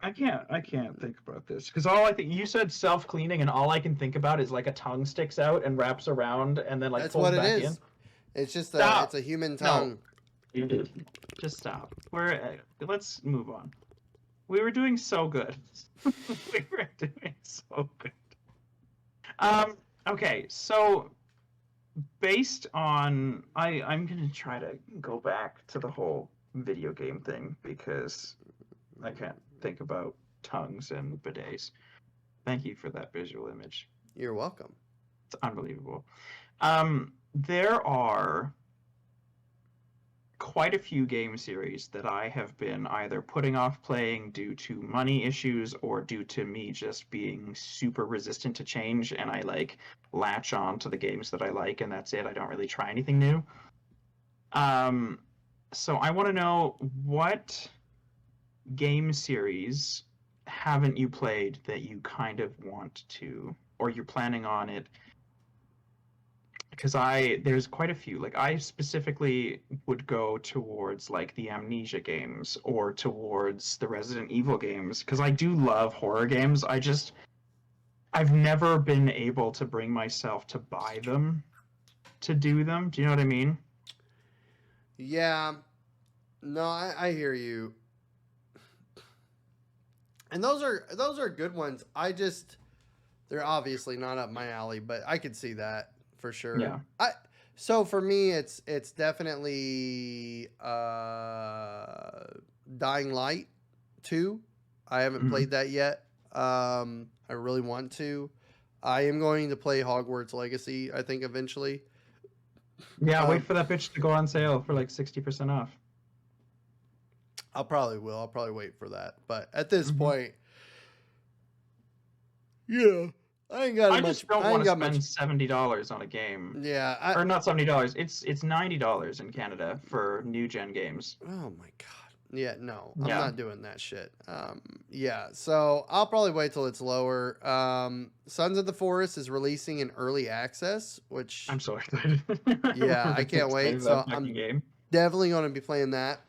I can't think about this because all I think you said self cleaning and all I can think about is like a tongue sticks out and wraps around and then like That's pulls what it back in. is. It's just Stop. a human No, tongue. just stop. Let's move on. We were doing so good. We were doing so good. Okay, so based on I'm gonna try to go back to the whole video game thing because I can't think about tongues and bidets. Thank you for that visual image. You're welcome. It's unbelievable. There are quite a few game series that I have been either putting off playing due to money issues or due to me just being super resistant to change and I like latch on to the games that I like and that's it. I don't really try anything new. So I want to know what game series haven't you played that you kind of want to, or you're planning on it? Because there's quite a few. Like I specifically would go towards like the Amnesia games or towards the Resident Evil games because I do love horror games. I've never been able to bring myself to buy them to do them. Do you know what I mean? Yeah. No, I hear you. And those are good ones. They're obviously not up my alley, but I could see that for sure. Yeah. So for me it's definitely Dying Light 2. I haven't Mhm. played that yet. I really want to. I am going to play Hogwarts Legacy, I think eventually. Yeah, wait Um, for that bitch to go on sale for like 60% off. I'll probably will. I'll probably wait for that. But at this Mhm. point, yeah, I ain't got I much. just don't I want ain't to got much. spend $70 on a game, Yeah. or not $70. It's $90 in Canada for new gen games. Oh my god. Yeah, no, I'm Yeah, not doing that shit. Yeah, so I'll probably wait till it's lower. Sons of the Forest is releasing in early access, which I'm so excited. yeah, I'm I really can't excited wait. for So that fucking I'm game. definitely going to be playing that.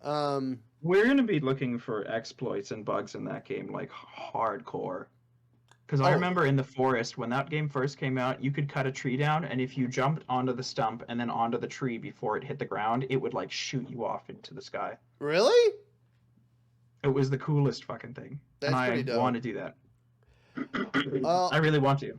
Um, We're gonna be looking for exploits and bugs in that game like hardcore. Because I oh, remember in the forest when that game first came out, you could cut a tree down, and if you jumped onto the stump and then onto the tree before it hit the ground, it would like shoot you off into the sky. really? It was the coolest fucking thing, and That's pretty I want dope. to do that. I Well, really want to.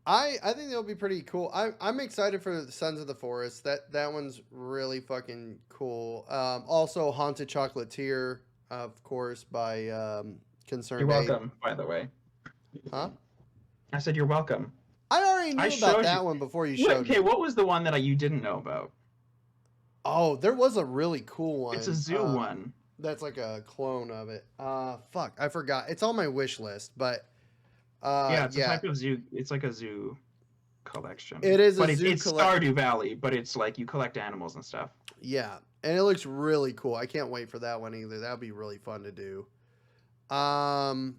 I think that'll be pretty cool. I'm excited for the Sons of the Forest. That one's really fucking cool. Also Haunted Chocolatier, of course, by You're Concerned Ape. welcome, by the way. Huh? I said you're welcome. I already I knew about showed you. that one before you showed Okay, me. what was the one that you didn't know about? Oh, there was a really cool It's a one. zoo one. That's like a clone of it. Fuck, I forgot. It's on my wish list, but Yeah, it's a yeah, type of zoo. It's like a zoo it collection, is a but it's zoo it's collect. Stardew Valley, but it's like you collect animals and stuff. Yeah, and it looks really cool. I can't wait for that one either. That'd be really fun to do. Um,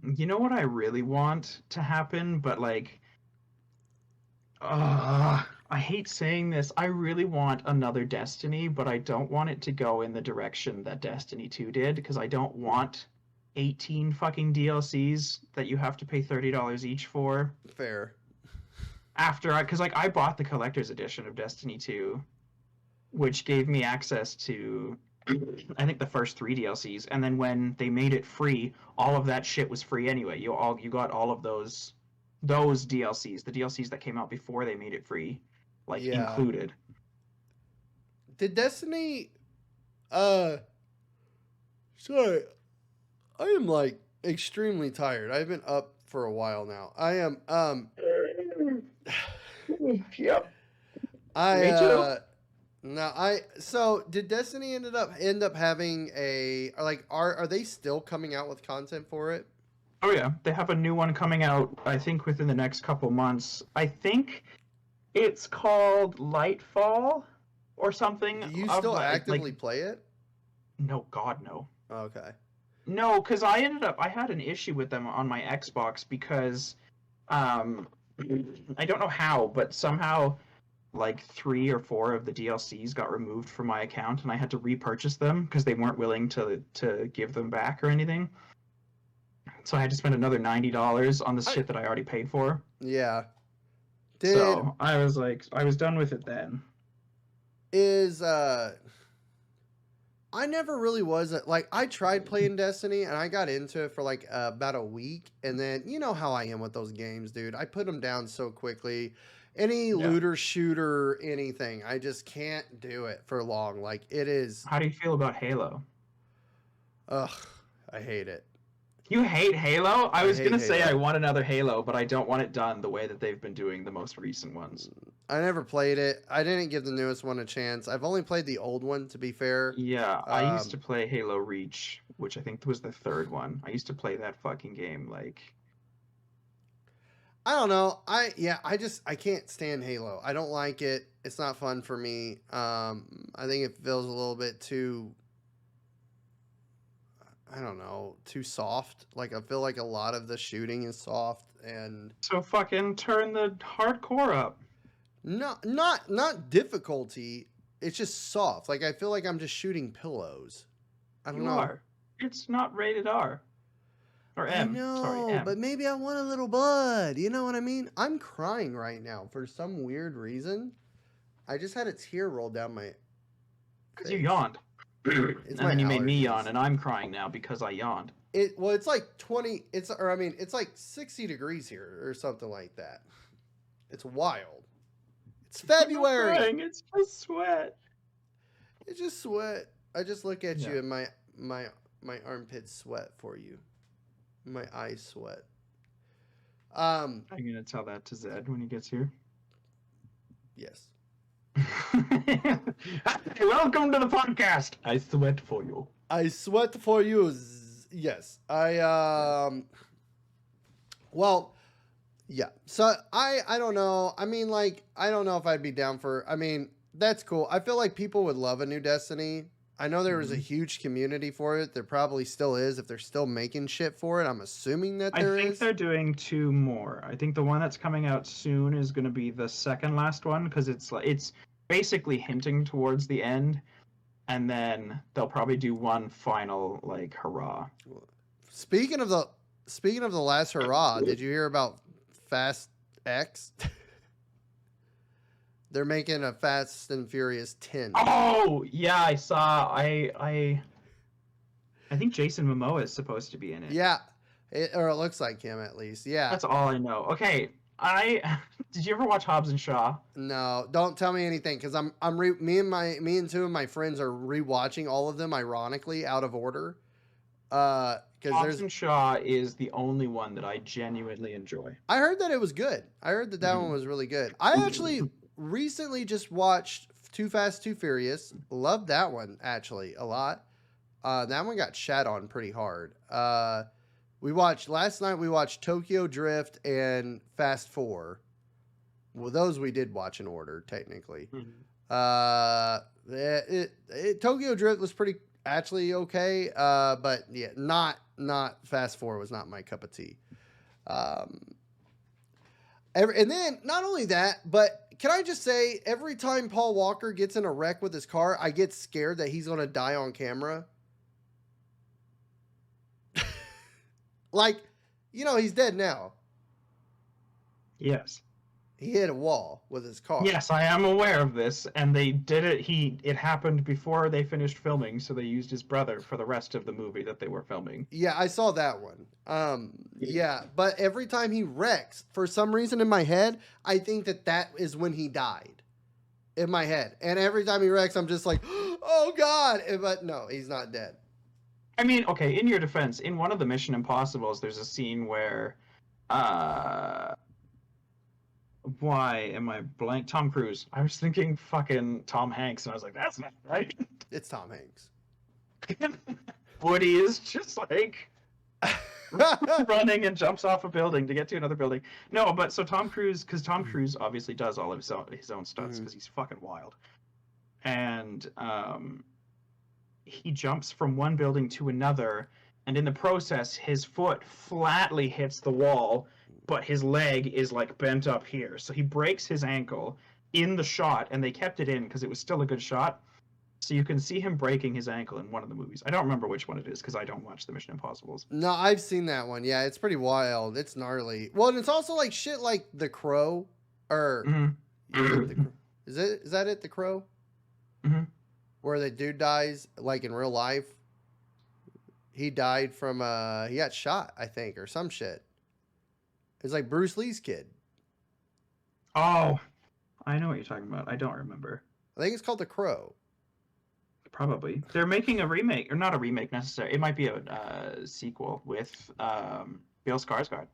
You know what I really want to happen, but like, I hate saying this. I really want another Destiny, but I don't want it to go in the direction that Destiny 2 did, because I don't want 18 fucking DLCs that you have to pay $30 each for. Fair. Because like I bought the collector's edition of Destiny 2, which gave me access to I think the first 3 DLCs, and then when they made it free, all of that shit was free anyway. You got all of those DLCs, the DLCs that came out before they made it free, like Yeah. included. Did Destiny? Uh, sorry, I am like extremely tired. I've been up for a while now. I am. Yep. I Me too. No, so did Destiny end up having a like are they still coming out with content for it? Oh yeah, they have a new one coming out. I think within the next couple months. I think it's called Lightfall or something. Do you Of still like actively play it? no, God no. Okay. No, because I had an issue with them on my Xbox because um I don't know how, but somehow like 3 or 4 of the DLCs got removed from my account and I had to repurchase them because they weren't willing to give them back or anything. So I had to spend another $90 on this I, shit that I already paid for. yeah. Did So I was like, I was done with it then. is I never really was like I tried playing Destiny and I got into it for like about a week and then you know how I am with those games, dude. I put them down so quickly. Any Yeah. looter shooter anything, I just can't do it for long. Like it is How do you feel about Halo? ugh, I hate it. You hate Halo? I I was hate gonna say Halo. I want another Halo, but I don't want it done the way that they've been doing the most recent ones. I never played it. I didn't give the newest one a chance. I've only played the old one to be fair. Yeah, I used to Um play Halo Reach, which I think was the third one. I used to play that fucking game like I don't know. I can't stand Halo. I don't like it. It's not fun for me. I think it feels a little bit too I don't know, too soft. Like I feel like a lot of the shooting is soft and so fucking turn the hardcore up. not difficulty. It's just soft. Like I feel like I'm just shooting pillows. I don't You know. are. It's not rated R. Or I M. Sorry, know, M. but maybe I want a little blood. You know what I mean? I'm crying right now for some weird reason. I just had a tear roll down my Because you face. yawned. It's And my then you made me allergies. yawn, and I'm crying now because I yawned. It's like 20. It's like 60 degrees here or something like that. It's wild. It's I'm not February. crying, it's just sweat. It's just sweat. I just look at Yeah. you and my armpits sweat for you. My eyes sweat. I'm gonna tell that to Zed when he gets here. Yes. Hey, welcome to the podcast. I sweat for you. I sweat for you. Yes, well, yeah. So I don't know. I mean, like, I don't know if I'd be down for. I mean, that's cool. I feel like people would love a new Destiny. I know there was a Mhm. huge community for it. There probably still is if they're still making shit for it. I'm assuming that I there think is. they're doing two more. I think the one that's coming out soon is going to be the second last one because it's basically hinting towards the end, and then they'll probably do one final like hurrah. Speaking of the speaking of the last hurrah, did you hear about Fast X? They're making a Fast and Furious 10. Oh yeah, I saw. I think Jason Momoa is supposed to be in it. Yeah, or it looks like him at least. Yeah. That's all I know. Okay, I did you ever watch Hobbs and Shaw? No, don't tell me anything because me and two of my friends are rewatching all of them ironically out of order. Because Hobbs there's and Shaw is the only one that I genuinely enjoy. I heard that it was good. I heard that that one was really good. I actually recently just watched Too Fast, Too Furious. Loved that one actually a lot. That one got shat on pretty hard. We watched last night. We watched Tokyo Drift and Fast Four. Well, those we did watch in order technically. Tokyo Drift was pretty actually okay. But yeah, not Fast Four was not my cup of tea. And then not only that, but can I just say, every time Paul Walker gets in a wreck with his car, I get scared that he's gonna die on camera. Like, he's dead now. Yes. He hit a wall with his car. Yes, I am aware of this, and they did it. It happened before they finished filming, so they used his brother for the rest of the movie that they were filming. Yeah, I saw that one. Yeah, but every time he wrecks, for some reason in my head, I think that is when he died. In my head, and every time he wrecks, I'm just like, oh god! But no, he's not dead. I mean, okay, in your defense, in one of the Mission Impossibles, there's a scene where, why am I blank? Tom Cruise. I was thinking fucking Tom Hanks, and I was like, that's not right. It's Tom Hanks. Woody is just like running and jumps off a building to get to another building. No, but so Tom Cruise, because Tom Cruise obviously does all of his own stunts because he's fucking wild, and he jumps from one building to another, and in the process, his foot flatly hits the wall, but his leg is like bent up here, so he breaks his ankle in the shot, and they kept it in because it was still a good shot. So you can see him breaking his ankle in one of the movies. I don't remember which one it is because I don't watch the Mission Impossibles. No, I've seen that one. Yeah, it's pretty wild. It's gnarly. Well, and it's also like shit like The Crow, or is that it? The Crow, where the dude dies like in real life. He died from he got shot, I think, or some shit. It's like Bruce Lee's kid. Oh, I know what you're talking about. I don't remember. I think it's called The Crow. Probably. They're making a remake, or not a remake necessarily. It might be a sequel with Bill Skarsgård.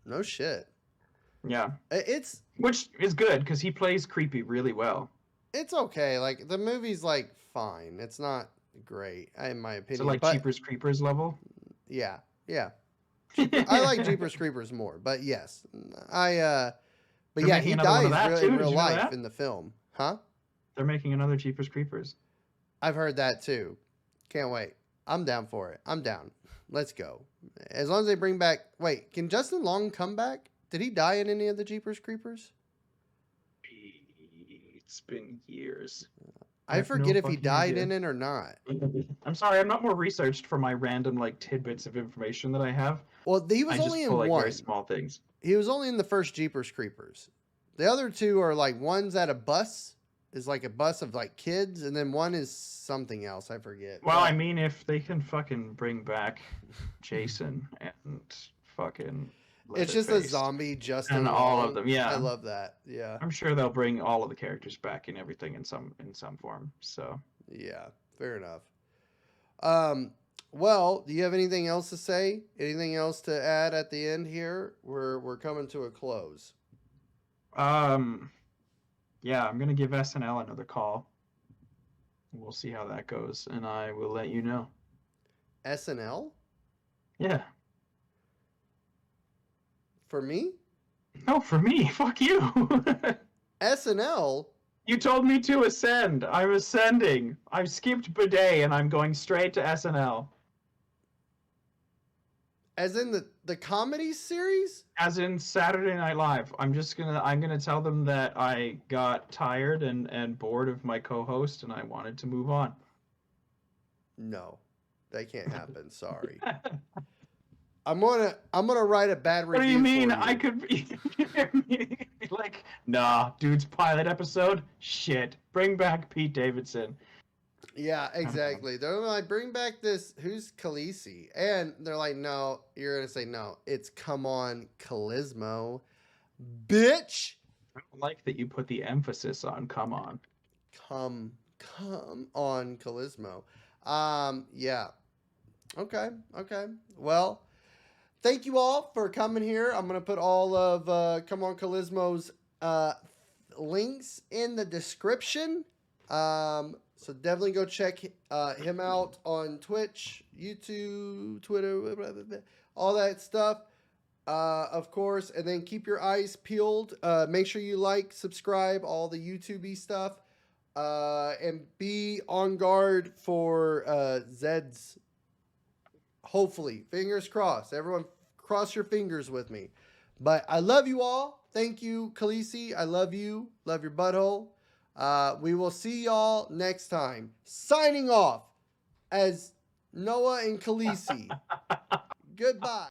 No shit. Yeah. It's Which is good because he plays creepy really well. It's okay. Like the movie's like fine. It's not great in my opinion. So like but, Jeepers Creepers level. Yeah. I like Jeepers Creepers more, but yes, But They're yeah, making he another one of dies that, too. in Did real you know life that? in the film, huh? They're making another Jeepers Creepers. I've heard that too. Can't wait. I'm down for it. I'm down. Let's go. As long as they bring back. Wait, can Justin Long come back? Did he die in any of the Jeepers Creepers? It's been years. I have forget no if he fucking died idea. in it or not. I'm sorry, I'm not more researched for my random like tidbits of information that I have. Well, he was I only just in pull like one. very small things. He was only in the first Jeepers Creepers. The other two are like one's at a bus, is like a bus of like kids, and then one is something else. I forget. Well, I mean, if they can fucking bring back Jason and fucking it's just a zombie Justin and Long. all of them, yeah. I love that. Yeah. I'm sure they'll bring all of the characters back and everything in some form. So yeah, fair enough. Well, do you have anything else to say? Anything else to add at the end here? We're coming to a close. yeah, I'm gonna give SNL another call. We'll see how that goes, and I will let you know. SNL Yeah. for me. No, for me. Fuck you. SNL, You told me to ascend. I'm ascending. I've skipped bidet and I'm going straight to SNL. as in the comedy series. As in Saturday Night Live. I'm gonna tell them that I got tired and bored of my co-host and I wanted to move on. No, that can't happen. Sorry. I'm gonna write a bad What do you review mean? for I you. could be like, nah, dude's pilot episode, shit. Bring back Pete Davidson. Yeah, exactly. They're like, bring back this. Who's Khaleesi? And they're like, no. You're gonna say no. It's come on, Charismo, bitch. I don't like that you put the emphasis on come on. Come on, Charismo. Yeah. Okay, okay. Well, thank you all for coming here. I'm gonna put all of Come on, Charismo's links in the description. So definitely go check him out on Twitch, YouTube, Twitter, blah, blah, blah, all that stuff. Of course, and then keep your eyes peeled. Make sure you like, subscribe, all the YouTubey stuff, and be on guard for Zed's. Hopefully, fingers crossed. Everyone, cross your fingers with me. But I love you all. Thank you, Khaleesi. I love you. Love your butthole. We will see y'all next time. Signing off as Noah and Khaleesi. Goodbye.